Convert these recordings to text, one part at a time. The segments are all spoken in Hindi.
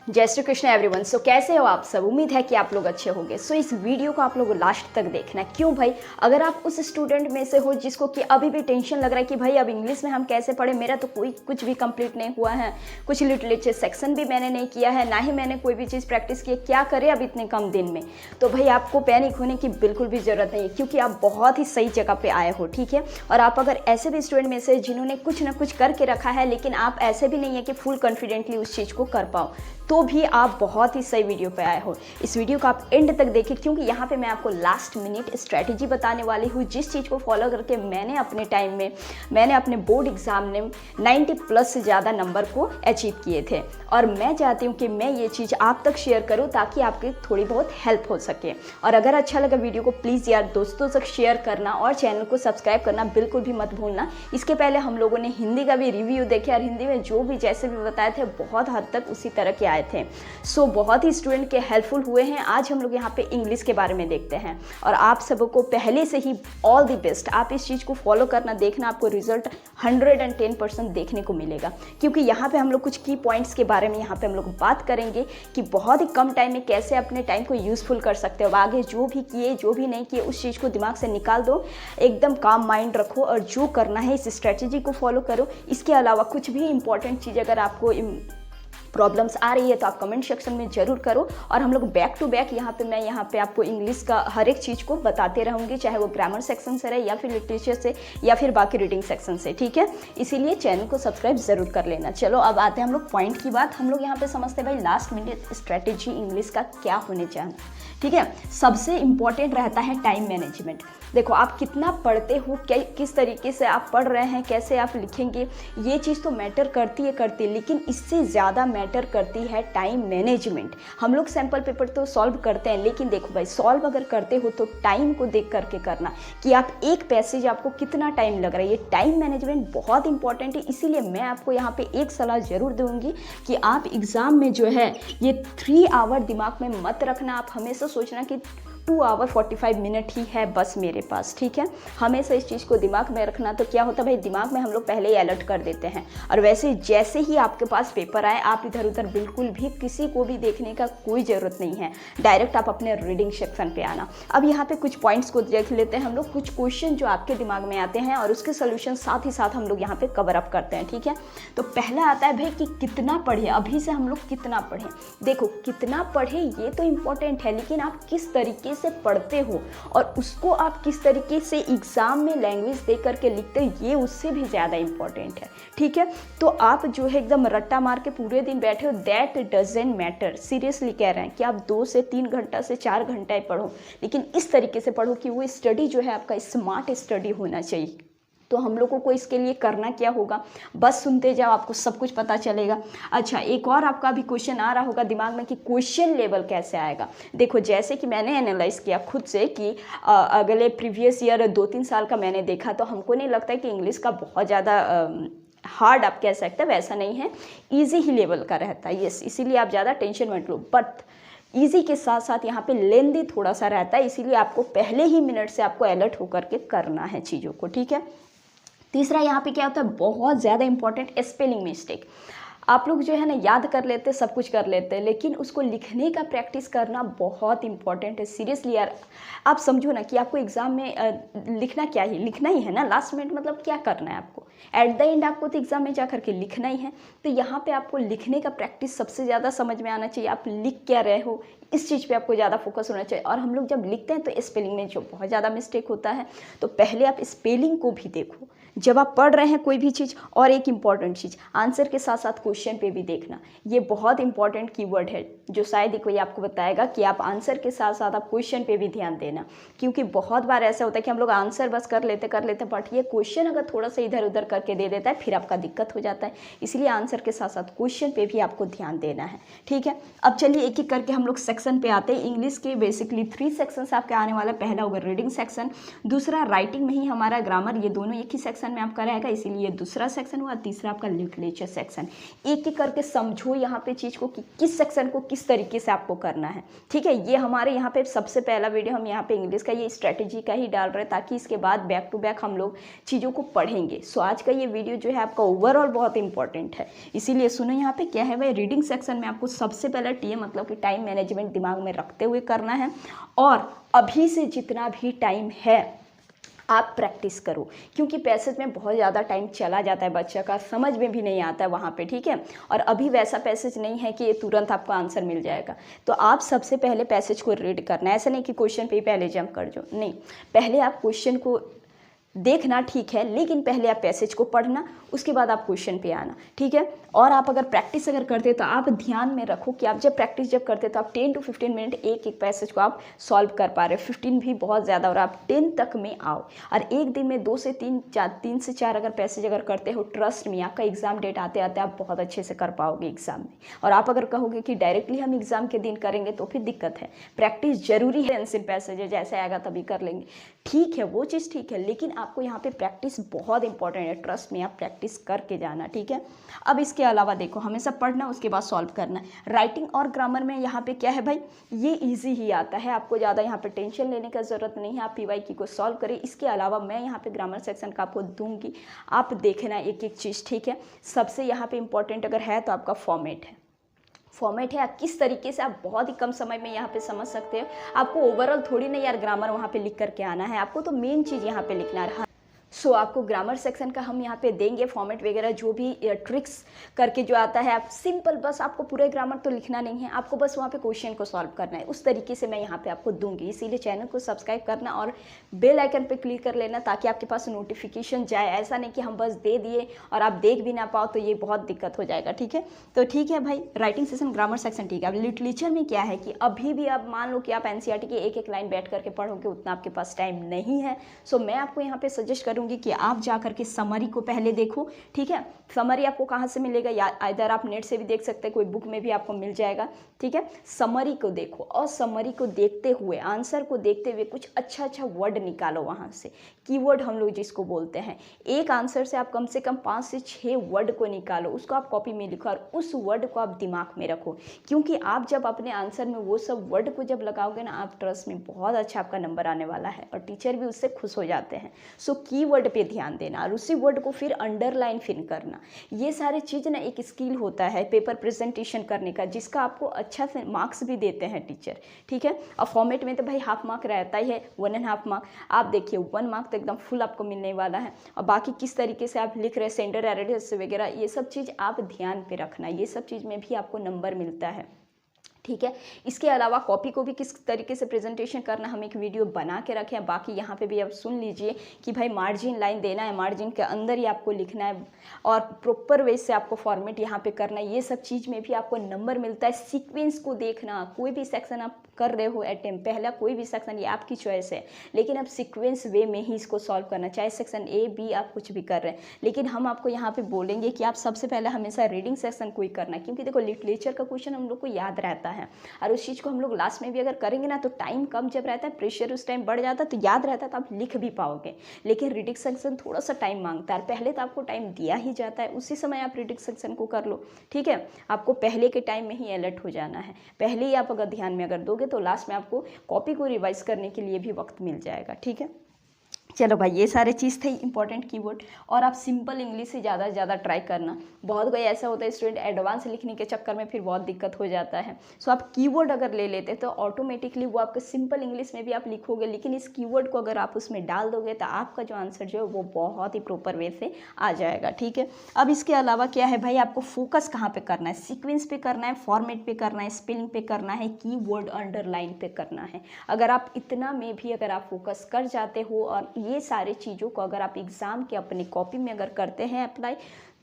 जय श्री कृष्ण एवरीवन। सो कैसे हो आप सब? उम्मीद है कि आप लोग अच्छे होंगे। सो इस वीडियो को आप लोग लास्ट तक देखना है। क्यों भाई? अगर आप उस स्टूडेंट में से हो जिसको कि अभी भी टेंशन लग रहा है कि भाई अब इंग्लिश में हम कैसे पढ़े, मेरा तो कोई कुछ भी कंप्लीट नहीं हुआ है, कुछ लिटरेचर सेक्शन भी मैंने नहीं किया है, ना ही मैंने कोई भी चीज़ प्रैक्टिस की है, क्या करें अब इतने कम दिन में। तो भाई आपको पैनिक होने की बिल्कुल भी ज़रूरत नहीं है, क्योंकि आप बहुत ही सही जगह पर आए हो। ठीक है। और आप अगर ऐसे भी स्टूडेंट में से जिन्होंने कुछ ना कुछ करके रखा है, लेकिन आप ऐसे भी नहीं है कि फुल कॉन्फिडेंटली उस चीज़ को कर पाओ, तो भी आप बहुत ही सही वीडियो पे आए हो। इस वीडियो को आप एंड तक देखिए, क्योंकि यहाँ पे मैं आपको लास्ट मिनट स्ट्रैटेजी बताने वाली हूँ, जिस चीज़ को फॉलो करके मैंने अपने टाइम में अपने बोर्ड एग्जाम में 90+ से ज़्यादा नंबर को अचीव किए थे। और मैं चाहती हूँ कि मैं ये चीज़ आप तक शेयर करूँ ताकि आपकी थोड़ी बहुत हेल्प हो सके। और अगर अच्छा लगा वीडियो को प्लीज़ यार दोस्तों तक शेयर करना और चैनल को सब्सक्राइब करना बिल्कुल भी मत भूलना। इसके पहले हम लोगों ने हिंदी का भी रिव्यू देखे और हिंदी में जो भी जैसे भी बताए थे बहुत हद तक उसी तरह के आए थे। सो बहुत ही स्टूडेंट के हेल्पफुल हुए हैं। आज हम लोग यहाँ पे इंग्लिश के बारे में देखते हैं और आप सबको पहले से ही ऑल द बेस्ट। आप इस चीज़ को फॉलो करना, देखना, आपको रिजल्ट 110% देखने को मिलेगा, क्योंकि यहाँ पे हम लोग कुछ की पॉइंट्स के बारे में यहाँ पे हम लोग बात करेंगे कि बहुत ही कम टाइम में कैसे अपने टाइम को यूज़फुल कर सकते हो। आगे जो भी किए जो भी नहीं किए उस चीज़ को दिमाग से निकाल दो, एकदम काम माइंड रखो और जो करना है इस स्ट्रेटजी को फॉलो करो। इसके अलावा कुछ भी इंपॉर्टेंट चीज़ अगर आपको प्रॉब्लम्स आ रही है तो आप कमेंट सेक्शन में ज़रूर करो। और हम लोग बैक टू बैक मैं यहाँ पे आपको इंग्लिश का हर एक चीज़ को बताते रहूँगी, चाहे वो ग्रामर सेक्शन से रहे या फिर लिटरेचर से या फिर बाकी रीडिंग सेक्शन से। ठीक है, इसीलिए चैनल को सब्सक्राइब ज़रूर कर लेना। चलो अब आते हैं हम लोग पॉइंट की बात। हम लोग यहाँ पे समझते हैं भाई लास्ट मिनट स्ट्रैटेजी इंग्लिश का क्या होने चाहिए। ठीक है, सबसे इम्पॉर्टेंट रहता है टाइम मैनेजमेंट। देखो आप कितना पढ़ते हो, किस तरीके से आप पढ़ रहे हैं, कैसे आप लिखेंगे, ये चीज़ तो मैटर करती है, लेकिन इससे ज़्यादा मैटर करती है टाइम मैनेजमेंट। हम लोग सैम्पल पेपर तो सॉल्व करते हैं, लेकिन देखो भाई सॉल्व अगर करते हो तो टाइम को देख करके करना कि आप एक पैसेज आपको कितना टाइम लग रहा है। ये टाइम मैनेजमेंट बहुत इंपॉर्टेंट है। इसीलिए मैं आपको यहाँ पे एक सलाह ज़रूर दूंगी कि आप एग्ज़ाम में जो है ये 3 आवर दिमाग में मत रखना। आप हमेशा सोचना कि 2 आवर 45 मिनट ही है बस मेरे पास। ठीक है, हमेशा इस चीज़ को दिमाग में रखना। तो क्या होता है भाई, दिमाग में हम लोग पहले ही अलर्ट कर देते हैं और वैसे जैसे ही आपके पास पेपर आए आप इधर उधर बिल्कुल भी किसी को भी देखने का कोई ज़रूरत नहीं है, डायरेक्ट आप अपने रीडिंग सेक्शन पे आना। अब यहाँ पे कुछ पॉइंट्स को देख लेते हैं हम लोग, कुछ क्वेश्चन जो आपके दिमाग में आते हैं और उसके सोल्यूशन साथ ही साथ हम लोग यहाँ पे कवर अप करते हैं। ठीक है, तो पहला आता है भाई कि कितना पढ़े, अभी से हम लोग कितना पढ़ें। देखो कितना पढ़े ये तो इम्पोर्टेंट है, लेकिन आप किस तरीके से पढ़ते हो और उसको आप किस तरीके से एग्जाम में लैंग्वेज दे करके लिखते हो, ये उससे भी ज़्यादा इम्पोर्टेंट है। ठीक है, तो आप जो है एकदम रट्टा मार के पूरे दिन बैठे हो, दैट डजेंट मैटर। सीरियसली कह रहे हैं कि आप 2 से 3 घंटा से 4 घंटा पढ़ो, लेकिन इस तरीके से पढ़ो कि वो स्टडी जो है आपका स्मार्ट स्टडी होना चाहिए। तो हम लोगों को इसके लिए करना क्या होगा, बस सुनते जाओ, आपको सब कुछ पता चलेगा। अच्छा, एक और आपका भी क्वेश्चन आ रहा होगा दिमाग में कि क्वेश्चन लेवल कैसे आएगा। देखो जैसे कि मैंने एनालाइज किया खुद से कि अगले प्रीवियस ईयर 2-3 साल का मैंने देखा, तो हमको नहीं लगता कि इंग्लिश का बहुत ज़्यादा हार्ड आप कह सकते हैं, वैसा नहीं है, ईजी ही लेवल का रहता है। यस, इसीलिए आप ज़्यादा टेंशन मत लो, बट ईजी के साथ साथ यहाँ पे लेंदी थोड़ा सा रहता है, इसीलिए आपको पहले ही मिनट से आपको अलर्ट होकर के करना है चीज़ों को। ठीक है, तीसरा यहाँ पे क्या होता है, बहुत ज़्यादा इंपॉर्टेंट स्पेलिंग मिस्टेक। आप लोग जो है ना याद कर लेते, सब कुछ कर लेते हैं, लेकिन उसको लिखने का प्रैक्टिस करना बहुत इंपॉर्टेंट है। सीरियसली यार, आप समझो ना कि आपको एग्जाम में लिखना क्या है, लिखना ही है ना। लास्ट मिनट मतलब क्या करना है आपको, एट द एंड आपको तो एग्जाम में जा करके लिखना ही है। तो यहाँ पे आपको लिखने का प्रैक्टिस सबसे ज़्यादा समझ में आना चाहिए। आप लिख क्या रहे हो, इस चीज़ पे आपको ज़्यादा फोकस होना चाहिए। और हम लोग जब लिखते हैं तो स्पेलिंग में जो बहुत ज़्यादा मिस्टेक होता है, तो पहले आप स्पेलिंग को भी देखो जब आप पढ़ रहे हैं कोई भी चीज़। और एक इम्पॉर्टेंट चीज़, आंसर के साथ साथ क्वेश्चन पे भी देखना। ये बहुत इंपॉर्टेंट कीवर्ड है जो शायद ही कोई आपको बताएगा कि आप आंसर के साथ साथ आप क्वेश्चन पे भी ध्यान देना, क्योंकि बहुत बार ऐसा होता है कि हम लोग आंसर बस कर लेते बट ये क्वेश्चन अगर थोड़ा सा इधर उधर करके दे देता है फिर आपका दिक्कत हो जाता है। इसलिए आंसर के साथ साथ क्वेश्चन पे भी आपको ध्यान देना है। ठीक है, अब चलिए एक एक करके हम लोग सेक्शन पे आते हैं। इंग्लिश के बेसिकली 3 सेक्शन आपके आने वाला। पहला होगा रीडिंग सेक्शन, दूसरा राइटिंग में ही हमारा ग्रामर, ये दोनों एक ही सेक्शन सेक्शन में आपका रहेगा, इसीलिए दूसरा सेक्शन हुआ, तीसरा आपका लिटरेचर सेक्शन। एक एक करके समझो यहाँ पे चीज़ को कि किस सेक्शन को किस तरीके से आपको करना है, ठीक है। ये हमारे यहाँ पे सबसे पहला वीडियो हम यहाँ पे इंग्लिश का ये स्ट्रेटेजी का ही डाल रहे हैं, ताकि इसके बाद बैक टू बैक हम लोग चीज़ों को पढ़ेंगे। सो आज का ये वीडियो जो है आपका ओवरऑल बहुत इंपॉर्टेंट है, इसीलिए सुनो। यहाँ पे क्या है भाई, रीडिंग सेक्शन में आपको सबसे पहला टी मतलब कि टाइम मैनेजमेंट दिमाग में रखते हुए करना है, और अभी से जितना भी टाइम है आप प्रैक्टिस करो, क्योंकि पैसेज में बहुत ज़्यादा टाइम चला जाता है, बच्चा का समझ में भी नहीं आता है वहाँ पे, ठीक है। और अभी वैसा पैसेज नहीं है कि ये तुरंत आपको आंसर मिल जाएगा, तो आप सबसे पहले पैसेज को रीड करना है। ऐसा नहीं कि क्वेश्चन पे ही पहले जंप कर जाओ, नहीं, पहले आप क्वेश्चन को देखना ठीक है, लेकिन पहले आप पैसेज को पढ़ना, उसके बाद आप क्वेश्चन पे आना, ठीक है। और आप अगर प्रैक्टिस अगर करते तो आप ध्यान में रखो कि आप जब प्रैक्टिस जब करते तो आप 10 to 15 मिनट एक एक पैसेज को आप सॉल्व कर पा रहे हो। 15 भी बहुत ज़्यादा, और आप 10 तक में आओ, और एक दिन में 2 से 3 से 4 अगर पैसेज अगर करते हो, ट्रस्ट में आपका एग्जाम डेट आते आते आप बहुत अच्छे से कर पाओगे एग्जाम में। और आप अगर कहोगे कि डायरेक्टली हम एग्जाम के दिन करेंगे तो फिर दिक्कत है। प्रैक्टिस जरूरी है, एनसिल पैसेज जैसे आएगा तभी कर लेंगे, ठीक है, वो चीज़ ठीक है, लेकिन आपको यहाँ पे प्रैक्टिस बहुत इंपॉर्टेंट है। ट्रस्ट में आप प्रैक्टिस करके जाना, ठीक है। अब इसके अलावा देखो, हमेशा पढ़ना, उसके बाद सॉल्व करना। राइटिंग और ग्रामर में यहाँ पे क्या है भाई, ये इजी ही आता है, आपको ज़्यादा यहाँ पे टेंशन लेने का ज़रूरत नहीं है। आप PYQ को सॉल्व करें। इसके अलावा मैं यहाँ पे ग्रामर सेक्शन का आपको दूंगी, आप देखना एक एक चीज़, ठीक है। सबसे यहाँ पे इंपॉर्टेंट अगर है तो आपका फॉर्मेट है। फॉर्मेट है, किस तरीके से आप बहुत ही कम समय में यहाँ पे समझ सकते हो। आपको ओवरऑल थोड़ी नहीं यार ग्रामर वहाँ पे लिख करके आना है, आपको तो मेन चीज़ यहाँ पे लिखना है। सो आपको ग्रामर सेक्शन का हम यहाँ पे देंगे फॉर्मेट वगैरह, जो भी ट्रिक्स करके जो आता है। आप सिंपल, बस आपको पूरे ग्रामर तो लिखना नहीं है, आपको बस वहाँ पे क्वेश्चन को सॉल्व करना है, उस तरीके से मैं यहाँ पे आपको दूंगी। इसीलिए चैनल को सब्सक्राइब करना और बेल आइकन पे क्लिक कर लेना, ताकि आपके पास नोटिफिकेशन जाए। ऐसा नहीं कि हम बस दे दिए और आप देख भी ना पाओ, तो ये बहुत दिक्कत हो जाएगा, ठीक है। तो ठीक है भाई, राइटिंग सेशन, ग्रामर सेक्शन, ठीक है। अब लिटरेचर में क्या है कि अभी भी आप मान लो कि आप NCERT की एक एक लाइन बैठ करके पढ़ोगे, उतना आपके पास टाइम नहीं है। सो मैं आपको यहाँ पे सजेस्ट करूँगी कि आप जा करके समरी को पहले देखो, ठीक है। समरी आपको कहाँ से मिलेगा, या इधर आप नेट से भी देख सकते हैं, कोई बुक में भी आपको मिल जाएगा, ठीक है। समरी को देखो, और समरी को देखते हुए, आंसर को देखते हुए कुछ अच्छा अच्छा वर्ड निकालो वहाँ से, कीवर्ड हम लोग जिसको बोलते हैं। एक आंसर से आप कम से कम 5 से 6 वर्ड को निकालो, उसको आप कॉपी में लिखो, और उस वर्ड को आप दिमाग में रखो, क्योंकि आप जब अपने आंसर में वो सब वर्ड को जब लगाओगे ना, आप ट्रस्ट में बहुत अच्छा आपका नंबर आने वाला है, और टीचर भी उससे खुश हो जाते हैं। सो कीवर्ड पे ध्यान देना, और उसी वर्ड को फिर अंडरलाइन फिल करना। ये सारे चीज़ ना एक स्किल होता है पेपर प्रेजेंटेशन करने का, जिसका आपको अच्छा से मार्क्स भी देते हैं टीचर, ठीक है। और फॉर्मेट में तो भाई हाफ मार्क रहता ही है, 1.5 मार्क। आप देखिए 1 मार्क तो एकदम फुल आपको मिलने वाला है, और बाकी किस तरीके से आप लिख रहे हैं, सेंटर एरर्स वगैरह, ये सब चीज़ आप ध्यान पे रखना, ये सब चीज़ में भी आपको नंबर मिलता है, ठीक है। इसके अलावा कॉपी को भी किस तरीके से प्रेजेंटेशन करना, हम एक वीडियो बना के रखे हैं। बाकी यहाँ पे भी आप सुन लीजिए कि भाई मार्जिन लाइन देना है, मार्जिन के अंदर ही आपको लिखना है, और प्रॉपर वे से आपको फॉर्मेट यहाँ पे करना है। ये सब चीज़ में भी आपको नंबर मिलता है। सीक्वेंस को देखना, कोई भी सेक्शन आप कर रहे हो अटेम्प्ट, पहला कोई भी सेक्शन, ये आपकी चॉइस है, लेकिन आप सीक्वेंस वे में ही इसको सॉल्व करना, चाहे सेक्शन A B आप कुछ भी कर रहे हैं। लेकिन हम आपको यहाँ पे बोलेंगे कि आप सबसे पहले हमेशा रीडिंग सेक्शन को ही करना, क्योंकि देखो लिटरेचर का क्वेश्चन हम लोग को याद रहता है, और उस चीज़ को हम लोग लास्ट में भी अगर करेंगे ना, तो टाइम कम जब रहता है, प्रेशर उस टाइम बढ़ जाता है, तो याद रहता है, तो आप लिख भी पाओगे। लेकिन रीडिंग सेक्शन थोड़ा सा टाइम मांगता है, पहले तो आपको टाइम दिया ही जाता है, उसी समय आप रीडिंग सेक्शन को कर लो, ठीक है। आपको पहले के टाइम में ही अलर्ट हो जाना है, पहले ही आप अगर ध्यान में अगर दोगे, तो लास्ट में आपको कॉपी को रिवाइज करने के लिए भी वक्त मिल जाएगा, ठीक है। चलो भाई, ये सारे चीज़ थे इंपॉर्टेंट कीवर्ड। और आप सिंपल इंग्लिश से ज़्यादा से ज़्यादा ट्राई करना। बहुत कोई ऐसा होता है स्टूडेंट एडवांस लिखने के चक्कर में फिर बहुत दिक्कत हो जाता है। सो आप कीवर्ड अगर ले लेते तो ऑटोमेटिकली वो आपके सिंपल इंग्लिश में भी आप लिखोगे, लेकिन इस कीवर्ड को अगर आप उसमें डाल दोगे तो आपका जो आंसर जो है वो बहुत ही प्रॉपर वे से आ जाएगा, ठीक है। अब इसके अलावा क्या है भाई, आपको फोकस कहाँ पर करना है, सीक्वेंस पे करना है, फॉर्मेट पे करना है, स्पेलिंग पे करना है, कीवर्ड अंडरलाइन पे करना है। अगर आप इतना में भी अगर आप फोकस कर जाते हो, और ये सारे चीज़ों को अगर आप एग्ज़ाम के अपनी कॉपी में अगर करते हैं अप्लाई,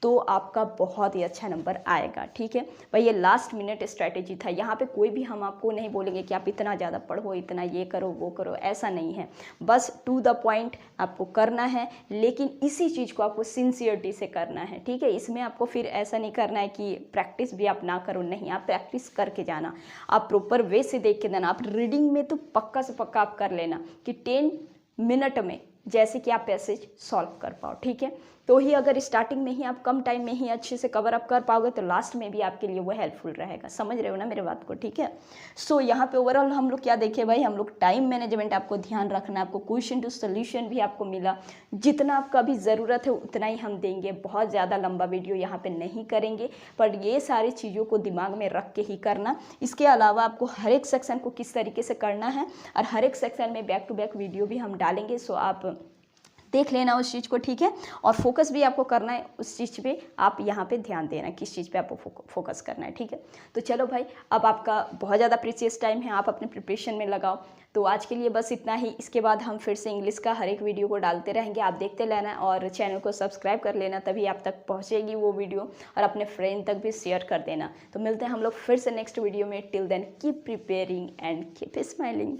तो आपका बहुत ही अच्छा नंबर आएगा, ठीक है भाई। ये लास्ट मिनट स्ट्रैटेजी था, यहाँ पे कोई भी हम आपको नहीं बोलेंगे कि आप इतना ज़्यादा पढ़ो, इतना ये करो वो करो, ऐसा नहीं है। बस टू द पॉइंट आपको करना है, लेकिन इसी चीज़ को आपको सिंसियरिटी से करना है, ठीक है। इसमें आपको फिर ऐसा नहीं करना है कि प्रैक्टिस भी आप ना करो, नहीं, आप प्रैक्टिस करके जाना, आप प्रॉपर वे से देख के देना। आप रीडिंग में तो पक्का से पक्का आप कर लेना कि 10 मिनट में जैसे कि आप पैसेज सॉल्व कर पाओ, ठीक है। तो ही अगर स्टार्टिंग में ही आप कम टाइम में ही अच्छे से कवर अप कर पाओगे तो लास्ट में भी आपके लिए वो हेल्पफुल रहेगा। समझ रहे हो ना मेरे बात को, ठीक है। सो यहाँ पे ओवरऑल हम लोग क्या देखे भाई, हम लोग टाइम मैनेजमेंट आपको ध्यान रखना, आपको क्वेश्चन टू सोल्यूशन भी आपको मिला, जितना आपका अभी ज़रूरत है उतना ही हम देंगे, बहुत ज़्यादा लंबा वीडियो यहाँ पे नहीं करेंगे, पर ये सारी चीज़ों को दिमाग में रख के ही करना। इसके अलावा आपको हर एक सेक्शन को किस तरीके से करना है और हर एक सेक्शन में बैक टू बैक वीडियो भी हम डालेंगे, सो आप देख लेना उस चीज़ को, ठीक है। और फोकस भी आपको करना है उस चीज़ पे, आप यहाँ पे ध्यान देना किस चीज़ पे आपको फोकस करना है, ठीक है। तो चलो भाई, अब आपका बहुत ज़्यादा प्रीशियस टाइम है, आप अपने प्रिपरेशन में लगाओ। तो आज के लिए बस इतना ही, इसके बाद हम फिर से इंग्लिश का हर एक वीडियो को डालते रहेंगे, आप देखते रहना और चैनल को सब्सक्राइब कर लेना, तभी आप तक पहुँचेगी वो वीडियो, और अपने फ्रेंड तक भी शेयर कर देना। तो मिलते हैं हम लोग फिर से नेक्स्ट वीडियो में। Till then keep preparing and keep smiling.